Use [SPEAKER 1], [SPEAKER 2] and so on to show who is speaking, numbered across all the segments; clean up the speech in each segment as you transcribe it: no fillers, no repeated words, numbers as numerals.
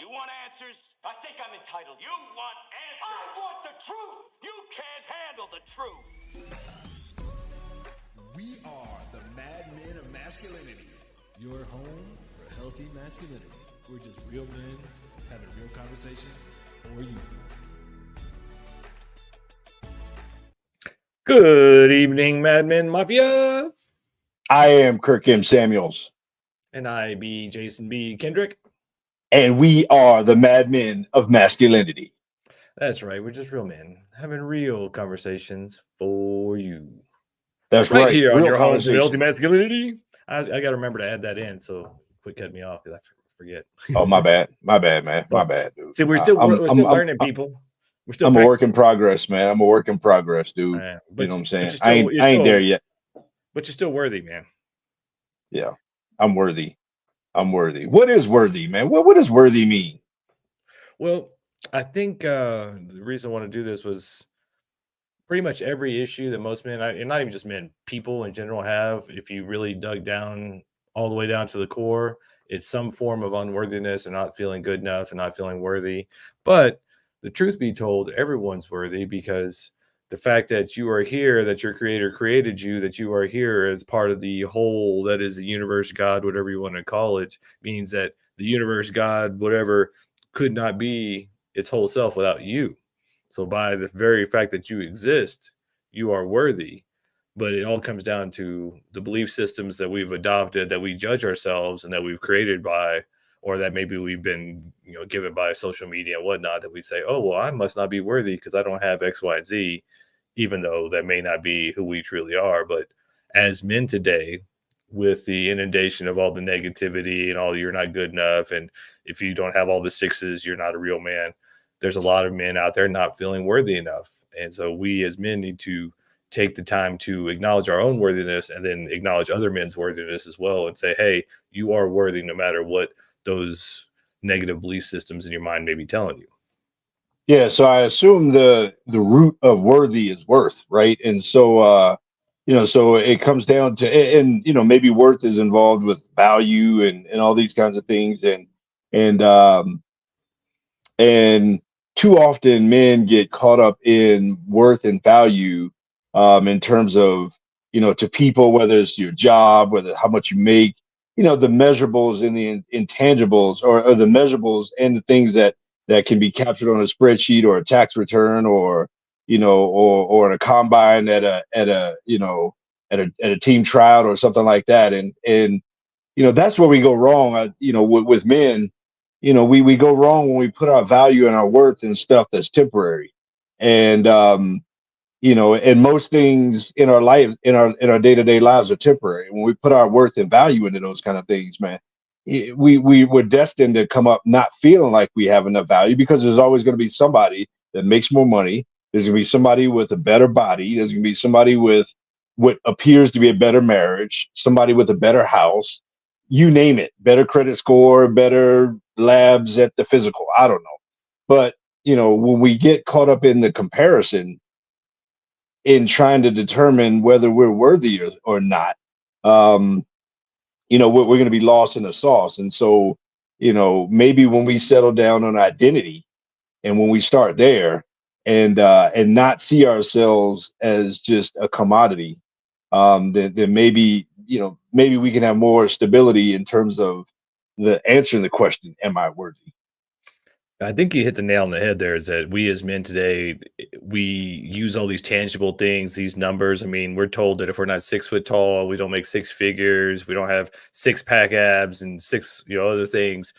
[SPEAKER 1] You want answers? I think I'm entitled. You want answers? I want the truth. You can't handle the truth.
[SPEAKER 2] We are the Mad Men of Masculinity.
[SPEAKER 3] Your home for healthy masculinity. We're just real men having real conversations for you. Good evening, Mad Men Mafia.
[SPEAKER 4] I am Kirk M. Samuels.
[SPEAKER 3] And I be Jason B. Kendrick.
[SPEAKER 4] And we are the Mad Men of Masculinity.
[SPEAKER 3] That's right. We're just real men having real conversations for you.
[SPEAKER 4] That's right.
[SPEAKER 3] Here
[SPEAKER 4] real
[SPEAKER 3] on your home for healthy masculinity. I got to remember to add that in. So quit cutting me off because I forget.
[SPEAKER 4] Oh, my bad. My bad, man. My bad, dude.
[SPEAKER 3] See, we're still learning, people. We're still.
[SPEAKER 4] I'm a work in progress, man. I'm a work in progress, dude. You know what I'm saying? I ain't there yet.
[SPEAKER 3] But you're still worthy, man.
[SPEAKER 4] Yeah, I'm worthy. I'm worthy. What is worthy, man? What does worthy mean?
[SPEAKER 3] Well, I think the reason I want to do this was pretty much every issue that most men, and not even just men, people in general have, if you really dug down all the way down to the core, it's some form of unworthiness and not feeling good enough and not feeling worthy. But the truth be told, everyone's worthy because the fact that you are here, that your creator created you, that you are here as part of the whole that is the universe, God, whatever you want to call it, means that the universe, God, whatever, could not be its whole self without you. So by the very fact that you exist, you are worthy. But it all comes down to the belief systems that we've adopted, that we judge ourselves and that we've created by, or that maybe we've been, given by social media and whatnot, that we say, oh, well, I must not be worthy because I don't have X, Y, and Z, even though that may not be who we truly are. But as men today, with the inundation of all the negativity and all you're not good enough, and if you don't have all the sixes, you're not a real man. There's a lot of men out there not feeling worthy enough. And so we as men need to take the time to acknowledge our own worthiness and then acknowledge other men's worthiness as well and say, hey, you are worthy no matter what those negative belief systems in your mind may be telling you.
[SPEAKER 4] Yeah, so I assume the root of worthy is worth, right? And so so it comes down to, and maybe worth is involved with value and all these kinds of things, and too often men get caught up in worth and value in terms of to people, whether it's your job, whether how much you make, the measurables and the intangibles, or the measurables and the things that can be captured on a spreadsheet or a tax return, or or in a combine at a team trial or something like that. And that's where we go wrong. With men, we go wrong when we put our value and our worth in stuff that's temporary. And and most things in our life, in our day-to-day lives, are temporary. When we put our worth and value into those kind of things, man, we're destined to come up not feeling like we have enough value, because there's always going to be somebody that makes more money. There's going to be somebody with a better body. There's going to be somebody with what appears to be a better marriage, somebody with a better house, you name it, better credit score, better labs at the physical. I don't know. But, when we get caught up in the comparison in trying to determine whether we're worthy or not, we're going to be lost in the sauce. And so, maybe when we settle down on identity, and when we start there and not see ourselves as just a commodity, then maybe we can have more stability in terms of the answering the question, am I worthy?
[SPEAKER 3] I think you hit the nail on the head there, is that we as men today, we use all these tangible things, these numbers. I mean, we're told that if we're not 6 foot tall, we don't make six figures, we don't have 6-pack abs and six, other things,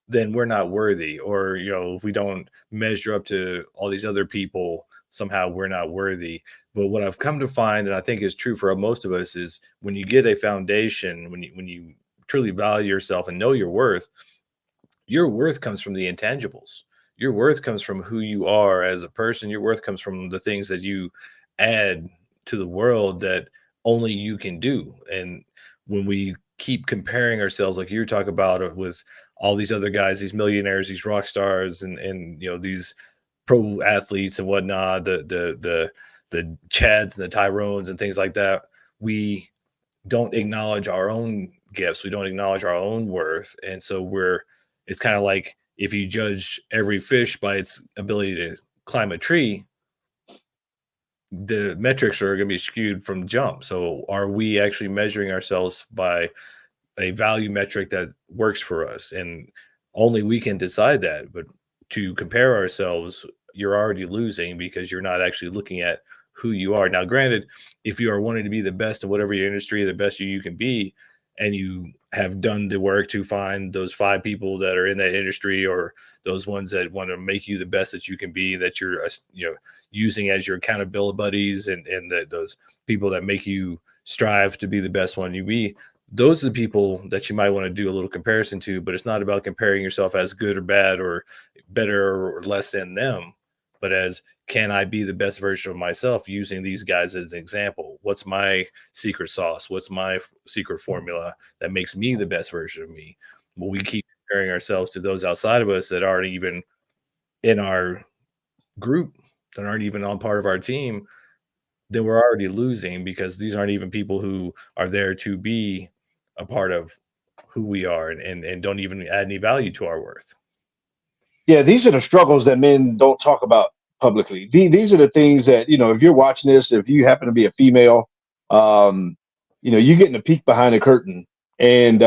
[SPEAKER 3] then we're not worthy. Or, if we don't measure up to all these other people, somehow we're not worthy. But what I've come to find, and I think is true for most of us, is when you get a foundation, when you truly value yourself and know your worth comes from the intangibles. Your worth comes from who you are as a person. Your worth comes from the things that you add to the world that only you can do. And when we keep comparing ourselves, like you talk about with all these other guys, these millionaires, these rock stars, and these pro athletes and whatnot, the Chads and the Tyrones and things like that, we don't acknowledge our own gifts. We don't acknowledge our own worth. And so it's kind of like if you judge every fish by its ability to climb a tree, the metrics are going to be skewed from jump. So are we actually measuring ourselves by a value metric that works for us? And only we can decide that. But to compare ourselves, you're already losing because you're not actually looking at who you are. Now, granted, if you are wanting to be the best in whatever your industry, the best you can be, and you have done the work to find those 5 people that are in that industry, or those ones that want to make you the best that you can be, that you're using as your accountability buddies, and those people that make you strive to be the best one you be, those are the people that you might want to do a little comparison to. But it's not about comparing yourself as good or bad or better or less than them, but as, can I be the best version of myself using these guys as an example? What's my secret sauce? What's my secret formula that makes me the best version of me? Will we keep comparing ourselves to those outside of us that aren't even in our group, that aren't even on part of our team? Then we're already losing, because these aren't even people who are there to be a part of who we are, and don't even add any value to our worth.
[SPEAKER 4] Yeah, these are the struggles that men don't talk about publicly. These are the things that, if you're watching this, if you happen to be a female, um, you're getting a peek behind the curtain. And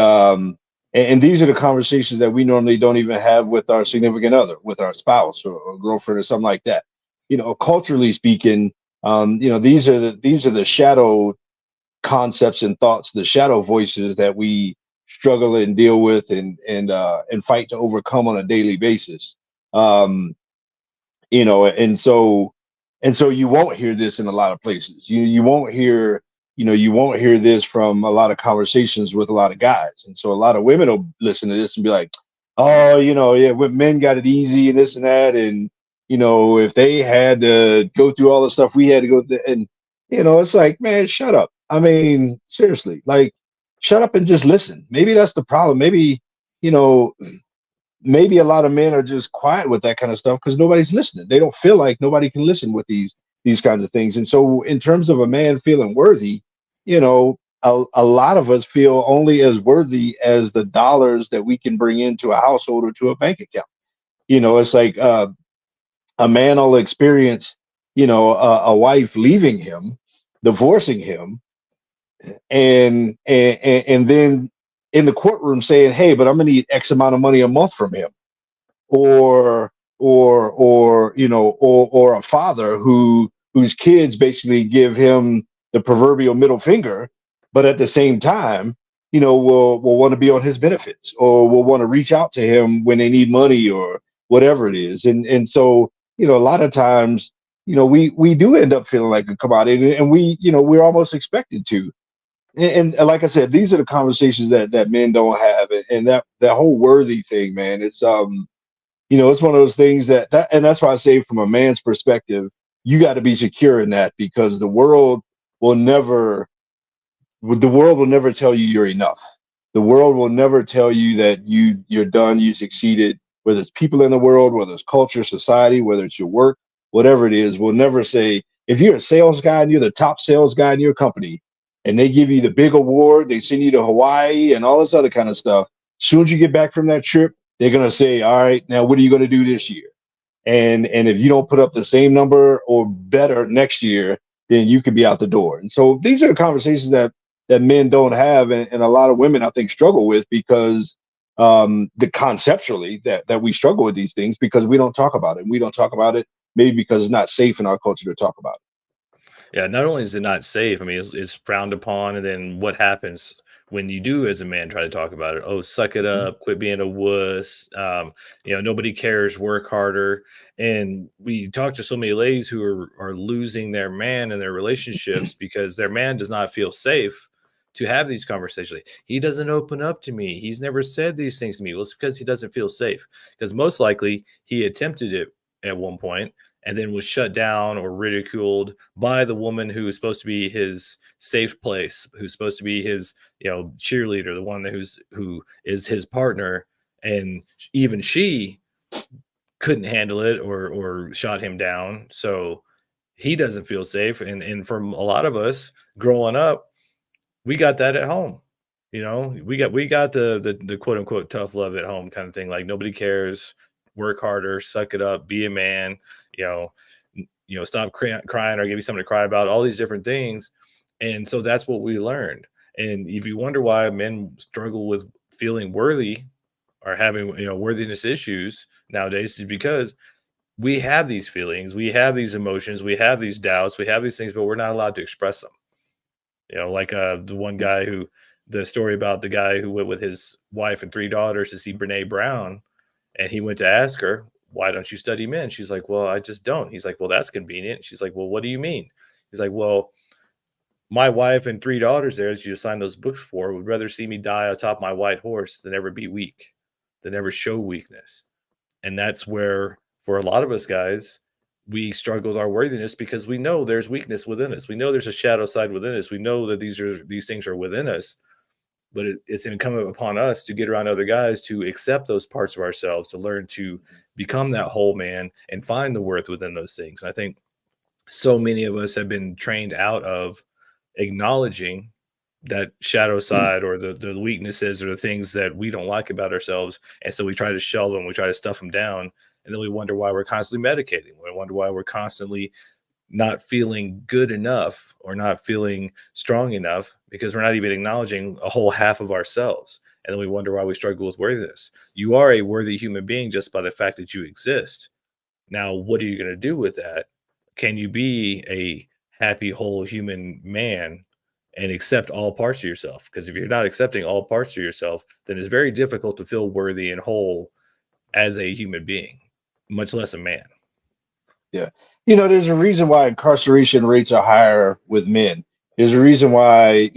[SPEAKER 4] these are the conversations that we normally don't even have with our significant other, with our spouse or girlfriend or something like that. Culturally speaking, these are the shadow concepts and thoughts, the shadow voices that we struggle and deal with and fight to overcome on a daily basis. Um, and so you won't hear this in a lot of places. You won't hear this from a lot of conversations with a lot of guys. And so a lot of women will listen to this and be like, oh, yeah, when men got it easy and this and that, and if they had to go through all the stuff we had to go through, and it's like, man, shut up. I mean, seriously, like, shut up and just listen. Maybe that's the problem. You know, maybe a lot of men are just quiet with that kind of stuff because nobody's listening. They don't feel like nobody can listen with these kinds of things. And so, in terms of a man feeling worthy, a lot of us feel only as worthy as the dollars that we can bring into a household or to a bank account. It's like a man will experience, a wife leaving him, divorcing him, and then in the courtroom saying, "Hey, but I'm gonna need X amount of money a month from him," or a father whose kids basically give him the proverbial middle finger, but at the same time, will want to be on his benefits or will want to reach out to him when they need money or whatever it is. And so, a lot of times, we do end up feeling like a commodity, and we're almost expected to. And like I said, these are the conversations that men don't have, and that whole worthy thing, man. It's one of those things and that's why I say, from a man's perspective, you got to be secure in that, because will never the world will never tell you you're enough. The world will never tell you that you're done, you succeeded. Whether it's people in the world, whether it's culture, society, whether it's your work, whatever it is, will never say, if you're a sales guy and you're the top sales guy in your company, and they give you the big award, they send you to Hawaii and all this other kind of stuff. As soon as you get back from that trip, they're gonna say, all right, now what are you gonna do this year? And if you don't put up the same number or better next year, then you could be out the door. And so these are the conversations that men don't have, and a lot of women, I think, struggle with, because the conceptually that we struggle with these things because we don't talk about it. And we don't talk about it maybe because it's not safe in our culture to talk about
[SPEAKER 3] Yeah, not only is it not safe, I mean, it's frowned upon, and then what happens when you do, as a man, try to talk about it? Oh, suck it
[SPEAKER 4] it.
[SPEAKER 3] up, quit being a wuss. Nobody cares, work harder. And we talk to so many ladies who are losing their man in their relationships because their man does not feel safe to have these conversations. Like, he doesn't open up to me. He's never said these things to me. Well, it's because he doesn't feel safe. Because most likely he attempted it at one point and then was shut down or ridiculed by the woman who is supposed to be his safe place, who's supposed to be his, cheerleader, the one who is his partner, and even she couldn't handle it or shot him down. So he doesn't feel safe. And from a lot of us growing up, we got that at home. You know, we got the quote unquote tough love at home kind of thing. Like nobody cares. Work harder, suck it up, be a man. You know, stop crying or give you something to cry about. All these different things, and so that's what we learned. And if you wonder why men struggle with feeling worthy or having worthiness issues nowadays, is because we have these feelings, we have these emotions, we have these doubts, we have these things, but we're not allowed to express them. Like, the one guy who the story about the guy who went with his wife and 3 daughters to see Brene Brown, and he went to ask her, "Why don't you study men?" She's like, "Well, I just don't." He's like, "Well, that's convenient." She's like, "Well, what do you mean?" He's like, "Well, my wife and 3 daughters there that you assigned those books for would rather see me die atop my white horse than ever be weak, than ever show weakness." And that's where, for a lot of us guys, we struggle with our worthiness because we know there's weakness within us. We know there's a shadow side within us. We know that these things are within us, but it's incumbent upon us to get around other guys to accept those parts of ourselves, to learn to become that whole man and find the worth within those things. And I think so many of us have been trained out of acknowledging that shadow side or the weaknesses or the things that we don't like about ourselves. And so we try to shelve them, we try to stuff them down. And then we wonder why we're constantly medicating. We wonder why we're constantly not feeling good enough or not feeling strong enough because we're not even acknowledging a whole half of ourselves. And then we wonder why we struggle with worthiness. You are a worthy human being just by the fact that you exist. Now, what are you going to do with that? Can you be a happy, whole human man and accept all parts of yourself? Because if you're not accepting all parts of yourself, then it's very difficult to feel worthy and whole as a human being, much less a man.
[SPEAKER 4] Yeah. There's a reason why incarceration rates are higher with men. There's a reason why,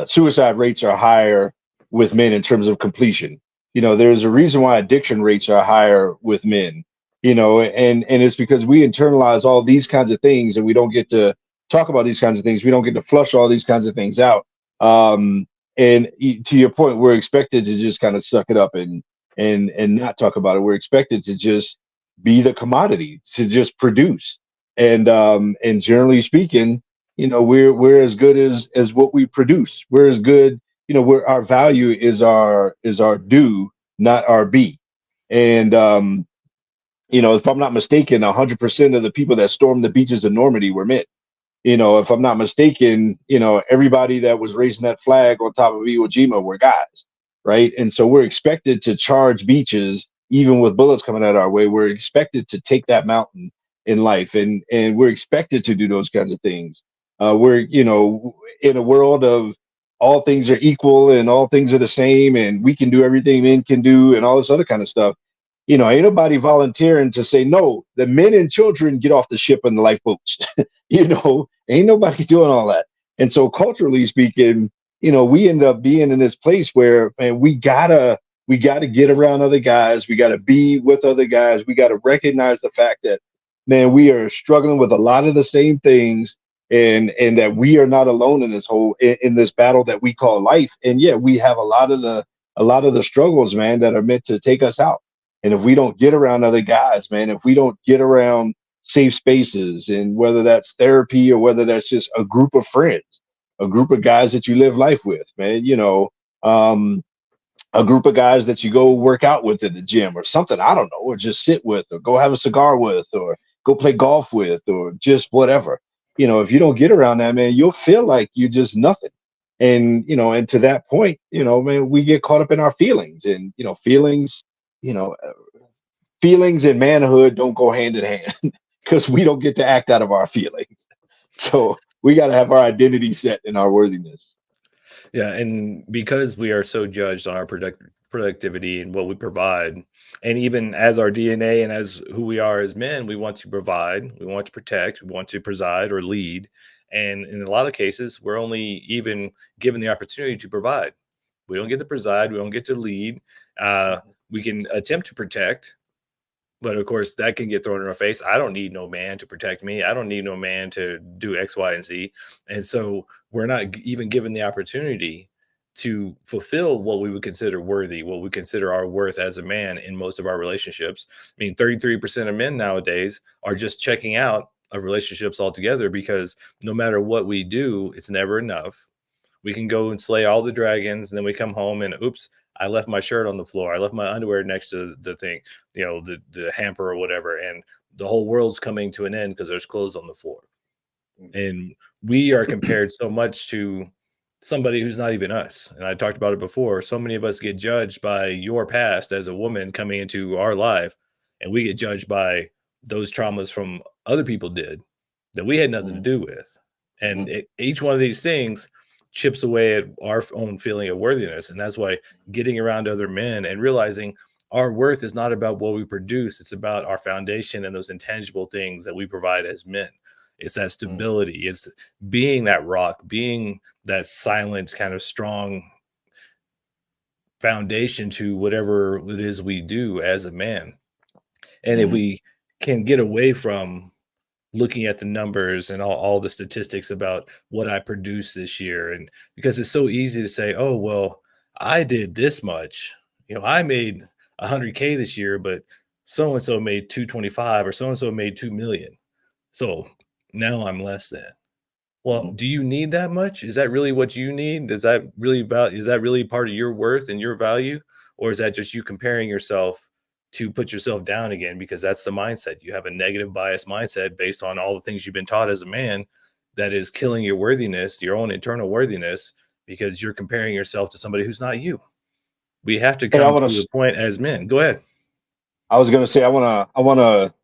[SPEAKER 4] suicide rates are higher with men in terms of completion. There's a reason why addiction rates are higher with men, and it's because we internalize all these kinds of things and we don't get to talk about these kinds of things. We don't get to flush all these kinds of things out. To your point, we're expected to just kind of suck it up and not talk about it. We're expected to just be the commodity to just produce. And generally speaking, we're as good as what we produce. We're as good, where our value is our due, not our be. And if I'm not mistaken, 100% of the people that stormed the beaches of Normandy were men. If I'm not mistaken, everybody that was raising that flag on top of Iwo Jima were guys, right? And so we're expected to charge beaches, even with bullets coming at our way. We're expected to take that mountain in life, and we're expected to do those kinds of things. We're, in a world of all things are equal and all things are the same, and we can do everything men can do, and all this other kind of stuff. Ain't nobody volunteering to say no. The men and children get off the ship in the lifeboats. Ain't nobody doing all that. And so culturally speaking, we end up being in this place where, man, we gotta get around other guys. We gotta be with other guys. We gotta recognize the fact that, man, we are struggling with a lot of the same things, and that we are not alone in in this battle that we call life. And yeah, we have a lot of the struggles, man, that are meant to take us out. And if we don't get around other guys, man, if we don't get around safe spaces, and whether that's therapy or whether that's just a group of friends, a group of guys that you live life with, man, um, a group of guys that you go work out with at the gym or something, I don't know, or just sit with, or go have a cigar with, or go play golf with, or just whatever. If you don't get around that, man, you'll feel like you're just nothing. And to that point, man, we get caught up in our feelings, and you know, feelings and manhood don't go hand in hand because we don't get to act out of our feelings. So we got to have our identity set in our worthiness.
[SPEAKER 3] Yeah, and because we are so judged on our productivity and what we provide, and even as our DNA and as who we are as men, we want to provide, we want to protect, we want to preside or lead. And in a lot of cases, we're only even given the opportunity to provide. We don't get to preside, we don't get to lead. We can attempt to protect, but of course, that can get thrown in our face. I don't need no man to protect me. I don't need no man to do X, Y, and Z. And so we're not even given the opportunity to fulfill what we would consider worthy, what we consider our worth as a man in most of our relationships. I mean, 33% of men nowadays are just checking out of relationships altogether because no matter what we do, it's never enough. We can go and slay all the dragons, and then we come home and oops, I left my shirt on the floor. I left my underwear next to the thing, the hamper or whatever, and the whole world's coming to an end because there's clothes on the floor. And we are compared so much to somebody who's not even us. And I talked about it before. So many of us get judged by your past as a woman coming into our life, and we get judged by those traumas from other people did that we had nothing to do with. And each one of these things chips away at our own feeling of worthiness. And that's why getting around other men and realizing our worth is not about what we produce. It's about our foundation and those intangible things that we provide as men. It's that stability. It's being that rock, being that silent, kind of strong foundation to whatever it is we do as a man. And if we can get away from looking at the numbers and all the statistics about what I produced this year, and because it's so easy to say, oh, well, I did this much. I made 100K this year, but so and so made 225 or so and so made 2 million. So now I'm less than. Well, do you need that much? Is that really what you need? Is that really part of your worth and your value? Or is that just you comparing yourself to put yourself down again? Because that's the mindset. You have a negative bias mindset based on all the things you've been taught as a man that is killing your worthiness, your own internal worthiness, because you're comparing yourself to somebody who's not you. We have to come to the point as men. Go ahead.
[SPEAKER 4] I was going to say, I want to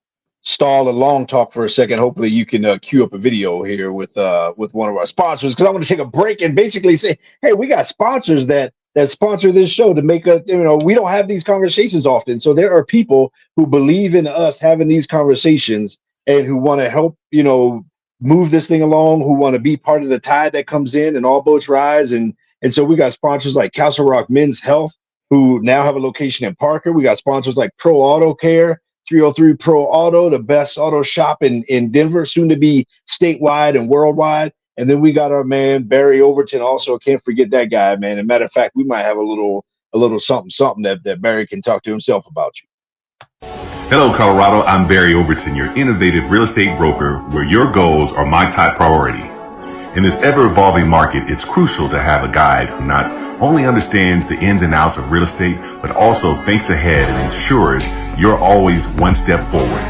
[SPEAKER 4] stall a long talk for a second. Hopefully you can cue up a video here with one of our sponsors, because I want to take a break and basically say, hey, we got sponsors that sponsor this show to make a, we don't have these conversations often. So there are people who believe in us having these conversations and who want to help, move this thing along, who want to be part of the tide that comes in and all boats rise. And so we got sponsors like Castle Rock Men's Health, who now have a location in Parker. We got sponsors like Pro Auto Care, 303 Pro Auto, the best auto shop in Denver, soon to be statewide and worldwide. And then we got our man Barry Overton. Also, can't forget that guy, man. As a matter of fact, we might have a little something that Barry can talk to himself about you.
[SPEAKER 5] Hello, Colorado. I'm Barry Overton, your innovative real estate broker, where your goals are my top priority. In this ever-evolving market, it's crucial to have a guide who not only understands the ins and outs of real estate, but also thinks ahead and ensures you're always one step forward.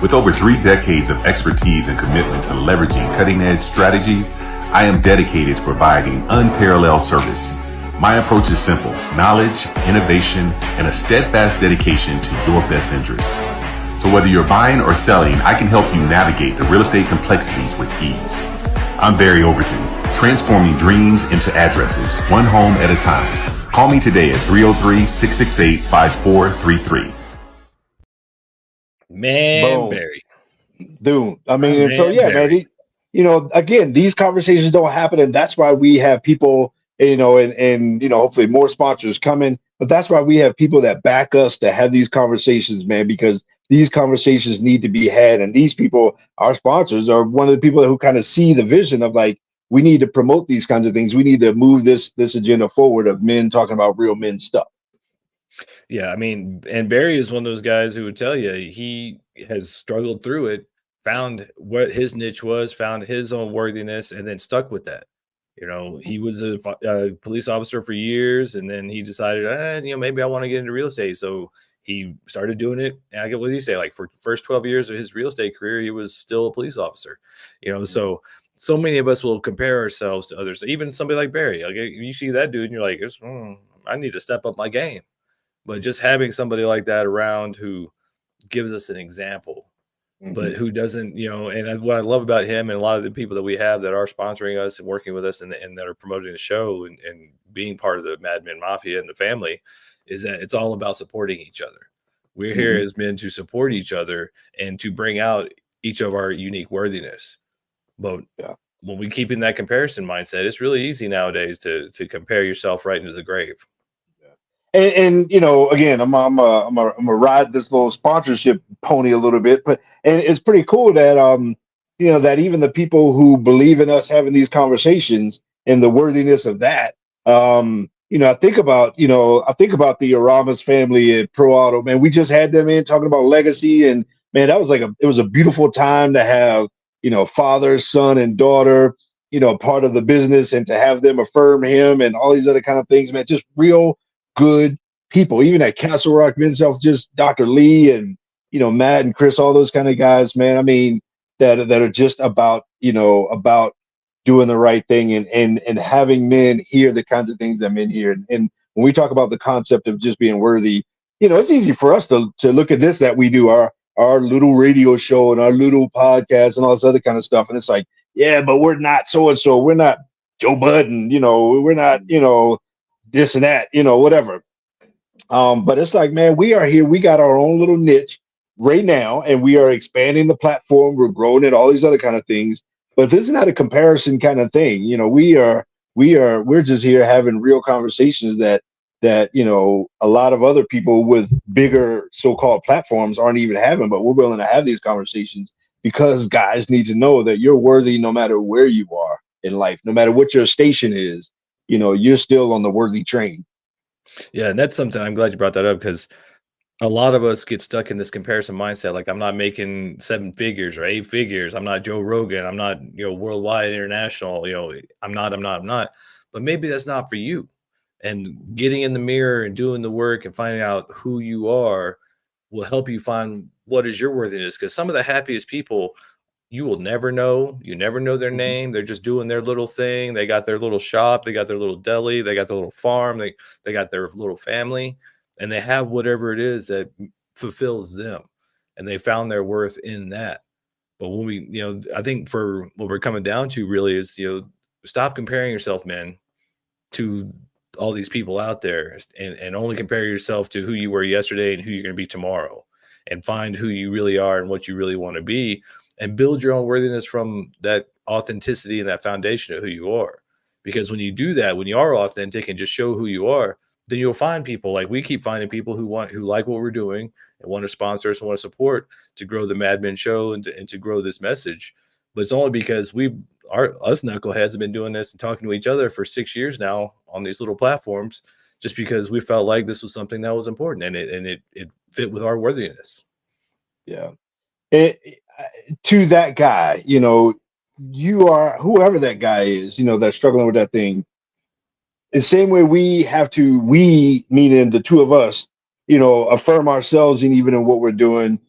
[SPEAKER 5] With over 3 decades of expertise and commitment to leveraging cutting-edge strategies, I am dedicated to providing unparalleled service. My approach is simple: knowledge, innovation, and a steadfast dedication to your best interest. So whether you're buying or selling, I can help you navigate the real estate complexities with ease. I'm Barry Overton, transforming dreams into addresses, one home at a time. Call me today at 303-668-5433.
[SPEAKER 3] Man,
[SPEAKER 4] Boom.
[SPEAKER 3] Barry.
[SPEAKER 4] Dude, I mean, and so, yeah, Barry. Man, again, these conversations don't happen, and that's why we have people, and hopefully more sponsors coming, but that's why we have people that back us to have these conversations, man, because these conversations need to be had. And these people, our sponsors, are one of the people who kind of see the vision of, like, we need to promote these kinds of things. We need to move this agenda forward of men talking about real men stuff.
[SPEAKER 3] Yeah, I mean, and Barry is one of those guys who would tell you he has struggled through it, found what his niche was, found his own worthiness, and then stuck with that. He was a police officer for years, and then he decided, maybe I want to get into real estate. So he started doing it. And I get what you say, like, for the first 12 years of his real estate career, he was still a police officer. So many of us will compare ourselves to others. Even somebody like Barry, like, you see that dude, and you're like, I need to step up my game. But just having somebody like that around who gives us an example, but who doesn't, and what I love about him and a lot of the people that we have that are sponsoring us and working with us and that are promoting the show and being part of the Mad Men Mafia and the family is that it's all about supporting each other. We're here as men to support each other and to bring out each of our unique worthiness. But when we keep in that comparison mindset, it's really easy nowadays to compare yourself right into the grave.
[SPEAKER 4] And again, I'm a ride this little sponsorship pony a little bit, and it's pretty cool that that even the people who believe in us having these conversations and the worthiness of that, I think about the Aramas family at Pro Auto, man. We just had them in talking about legacy, and man, that was it was a beautiful time to have father, son, and daughter, part of the business, and to have them affirm him and all these other kind of things, man, just real good people. Even at Castle Rock Men's Health, just Dr. Lee and, Matt and Chris, all those kind of guys, man. I mean, that are just about, about doing the right thing, and having men hear the kinds of things that men hear. And when we talk about the concept of just being worthy, it's easy for us to look at this, that we do our little radio show and our little podcast and all this other kind of stuff. And it's like, yeah, but we're not so and so. We're not Joe Budden, we're not, this and that, whatever. But it's like, man, we are here. We got our own little niche right now, and we are expanding the platform. We're growing it, all these other kind of things. But this is not a comparison kind of thing. We're just here having real conversations that a lot of other people with bigger so-called platforms aren't even having, but we're willing to have these conversations because guys need to know that you're worthy no matter where you are in life, no matter what your station is. You're still on the worthy train.
[SPEAKER 3] Yeah, and that's something I'm glad you brought that up, because a lot of us get stuck in this comparison mindset. Like, I'm not making 7 figures or 8 figures. I'm not Joe Rogan. I'm not, worldwide, international. I'm not. But maybe that's not for you. And getting in the mirror and doing the work and finding out who you are will help you find what is your worthiness. Because some of the happiest people, you will never know. You never know their
[SPEAKER 4] Mhm.
[SPEAKER 3] name. They're just doing their little thing. They got their little shop. They got their little deli. They got their little farm. They got their little family, and they have whatever it is that fulfills them, and they found their worth in that. But when we, I think for what we're coming down to really is, stop comparing yourself, man, to all these people out there, and only compare yourself to who you were yesterday and who you're going to be tomorrow, and find who you really are and what you really want to be, and build your own worthiness from that authenticity and that foundation of who you are. Because when you do that, when you are authentic and just show who you are, then you'll find people, like we keep finding people who like what we're doing and want to sponsor us and want to support to grow the Mad Men show, and to grow this message. But it's only because us knuckleheads have been doing this and talking to each other for 6 years now on these little platforms, just because we felt like this was something that was important, and it fit with our worthiness.
[SPEAKER 4] Yeah. To that guy, you are whoever that guy is, that's struggling with that thing. The same way we meaning the two of us, affirm ourselves, and even in what we're doing,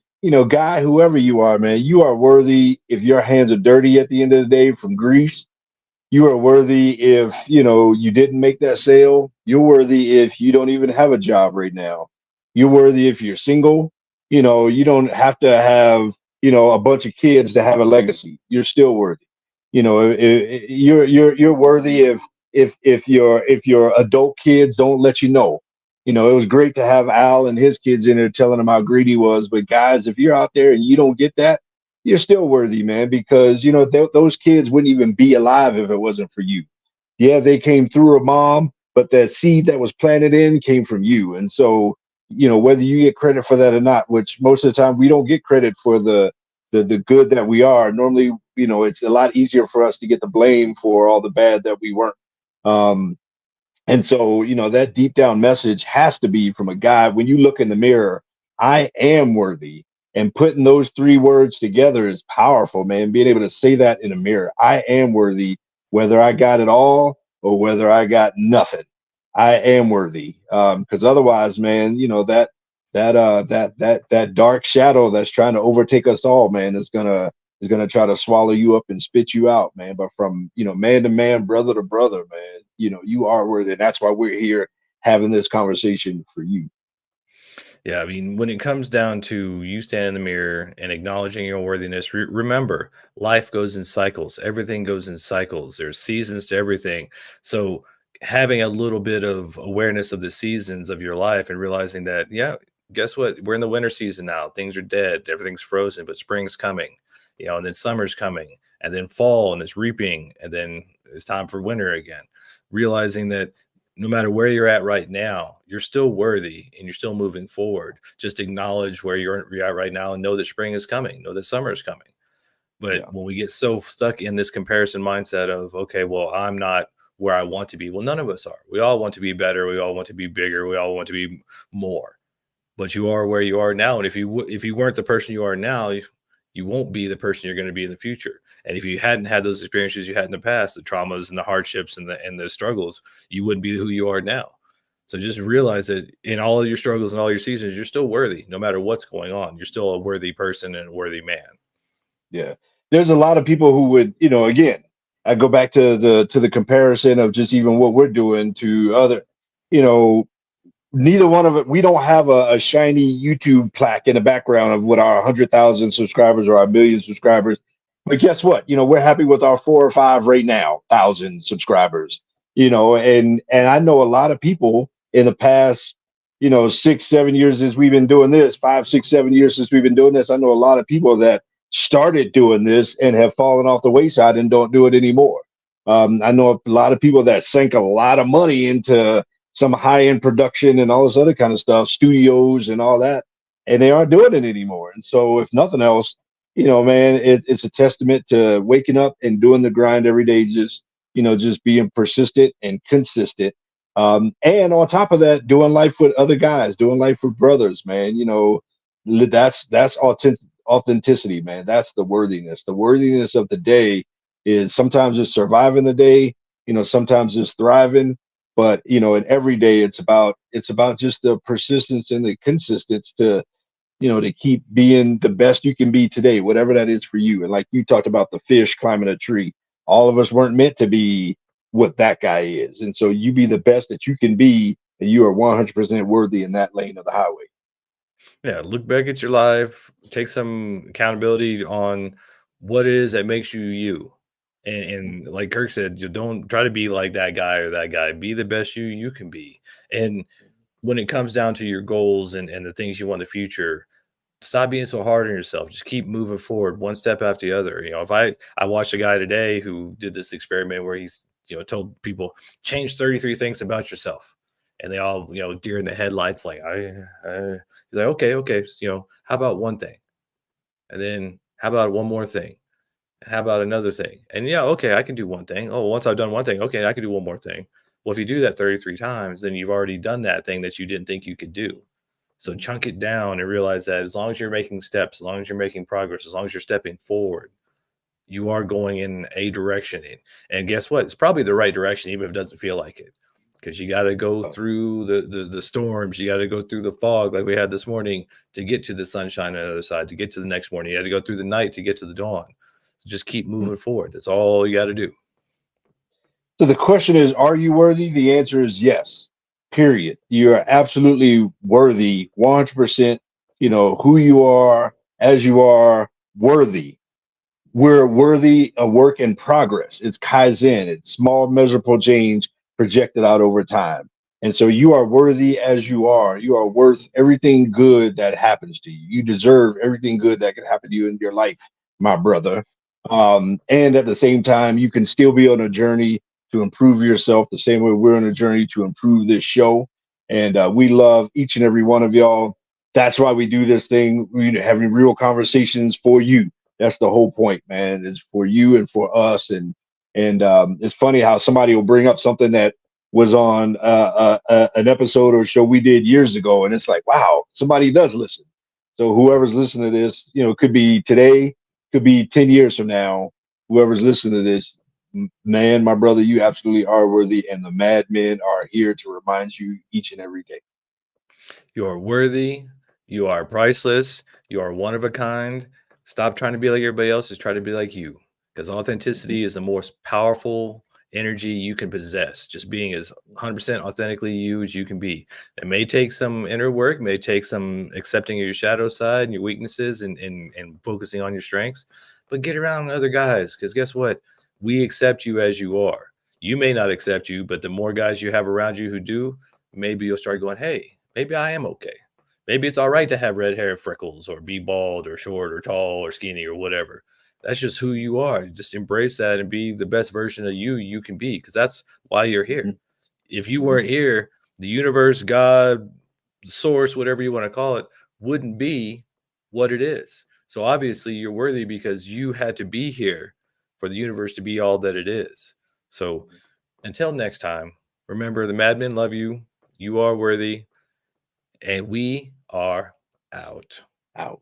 [SPEAKER 4] guy, whoever you are, man, you are worthy. If your hands are dirty at the end of the day from grease, you are worthy. If you didn't make that sale, you're worthy. If you don't even have a job right now, you're worthy. If you're single, you don't have to have a bunch of kids to have a legacy. You're still worthy. You're worthy. If your adult kids don't let you know. It was great to have Al and his kids in there telling him how greedy he was. But guys, if you're out there and you don't get that, you're still worthy, man, because those kids wouldn't even be alive if it wasn't for you. Yeah, they came through a mom, but that seed that was planted in came from you. And so, whether you get credit for that or not, which most of the time we don't get credit for the good that we are. Normally, it's a lot easier for us to get the blame for all the bad that we weren't. Um, and so, that deep down message has to be from a guy. When you look in the mirror, I am worthy. And putting those 3 words together is powerful, man. Being able to say that in a mirror, I am worthy, whether I got it all or whether I got nothing. I am worthy. Because otherwise, man, that dark shadow that's trying to overtake us all, man, is gonna try to swallow you up and spit you out, man. But from man to man, brother to brother, man, you are worthy. That's why we're here having this conversation for you.
[SPEAKER 3] Yeah, I mean, when it comes down to you standing in the mirror and acknowledging your worthiness, remember, life goes in cycles. Everything goes in cycles. There's seasons to everything. So having a little bit of awareness of the seasons of your life and realizing that, yeah, guess what? We're in the winter season now. Things are dead. Everything's frozen, but spring's coming, and then summer's coming, and then fall, and it's reaping, and then it's time for winter again. Realizing that no matter where you're at right now, you're still worthy and you're still moving forward. Just acknowledge where you're at right now and know that spring is coming, know that summer is coming. But
[SPEAKER 4] Yeah.
[SPEAKER 3] when we get so stuck in this comparison mindset of, okay, well, I'm not where I want to be. Well, none of us are. We all want to be better. We all want to be bigger. We all want to be more. But you are where you are now. And if you weren't the person you are now, you won't be the person you're going to be in the future. And if you hadn't had those experiences you had in the past, the traumas and the hardships and the struggles, you wouldn't be who you are now. So just realize that in all of your struggles and all your seasons, you're still worthy, no matter what's going on. You're still a worthy person and a worthy man.
[SPEAKER 4] Yeah. There's a lot of people who would, again, I go back to the comparison of just even what we're doing to other, you know, neither one of it, we don't have a shiny YouTube plaque in the background of what our 100,000 subscribers or our million subscribers. But guess what? We're happy with our 4 or 5 right now, 1,000 subscribers, and I know a lot of people in the past, 6, 7 years since we've been doing this, 5, 6, 7 years since we've been doing this. I know a lot of people that started doing this and have fallen off the wayside and don't do it anymore. I know a lot of people that sank a lot of money into some high-end production and all this other kind of stuff, studios and all that, and they aren't doing it anymore. And so, if nothing else, man, it's a testament to waking up and doing the grind every day, just being persistent and consistent. And on top of that, doing life with other guys, doing life with brothers, man. That's authenticity, man. That's the worthiness. The worthiness of the day is sometimes just surviving the day, sometimes just thriving. But in every day, it's about just the persistence and the consistency to keep being the best you can be today, whatever that is for you. And like you talked about the fish climbing a tree, all of us weren't meant to be what that guy is. And so you be the best that you can be, and you are 100% worthy in that lane of the highway.
[SPEAKER 3] Yeah, look back at your life, take some accountability on what it is that makes you you. And like Kirk said, you don't try to be like that guy or that guy. Be the best you can be. And when it comes down to your goals and the things you want in the future, stop being so hard on yourself. Just keep moving forward one step after the other. If I watched a guy today who did this experiment where he's, told people change 33 things about yourself. And they all, deer in the headlights, like, he's like, okay. How about one thing? And then how about one more thing? How about another thing? And yeah, okay, I can do one thing. Oh, once I've done one thing, okay, I can do one more thing. Well, if you do that 33 times, then you've already done that thing that you didn't think you could do. So chunk it down and realize that as long as you're making steps, as long as you're making progress, as long as you're stepping forward, you are going in a direction. And guess what? It's probably the right direction, even if it doesn't feel like it. Because you got to go through the storms, you got to go through the fog like we had this morning to get to the sunshine on the other side, to get to the next morning. You had to go through the night to get to the dawn. So just keep moving forward. That's all you got to do.
[SPEAKER 4] So the question is, are you worthy? The answer is yes. Period. You are absolutely worthy, 100%. Who you are, as you are, worthy. We're worthy a work in progress. It's Kaizen. It's small, measurable change projected out over time. And so you are worthy as you are. You are worth everything good that happens to you. You deserve everything good that can happen to you in your life, my brother. And at the same time, you can still be on a journey to improve yourself the same way we're on a journey to improve this show. And we love each and every one of y'all. That's why we do this thing. We're having real conversations for you. That's the whole point, man. It's for you and for us. And it's funny how somebody will bring up something that was on an episode or a show we did years ago, and it's like, wow, somebody does listen. So whoever's listening to this, could be today, could be 10 years from now. Whoever's listening to this, man, my brother, you absolutely are worthy, and the madmen are here to remind you each and every day.
[SPEAKER 3] You are worthy. You are priceless. You are one of a kind. Stop trying to be like everybody else. Just try to be like you. Because authenticity is the most powerful energy you can possess. Just being as 100% authentically you as you can be. It may take some inner work, may take some accepting of your shadow side and your weaknesses and focusing on your strengths. But get around other guys. Because guess what? We accept you as you are. You may not accept you, but the more guys you have around you who do, maybe you'll start going, hey, maybe I am okay. Maybe it's all right to have red hair, freckles, or be bald, or short, or tall, or skinny, or whatever. That's just who you are. Just embrace that and be the best version of you can be, because that's why you're here. If you weren't here, the universe, God, source, whatever you want to call it, wouldn't be what it is. So obviously you're worthy because you had to be here for the universe to be all that it is. So until next time, remember the madmen love you. You are worthy. And we are out.
[SPEAKER 4] Out.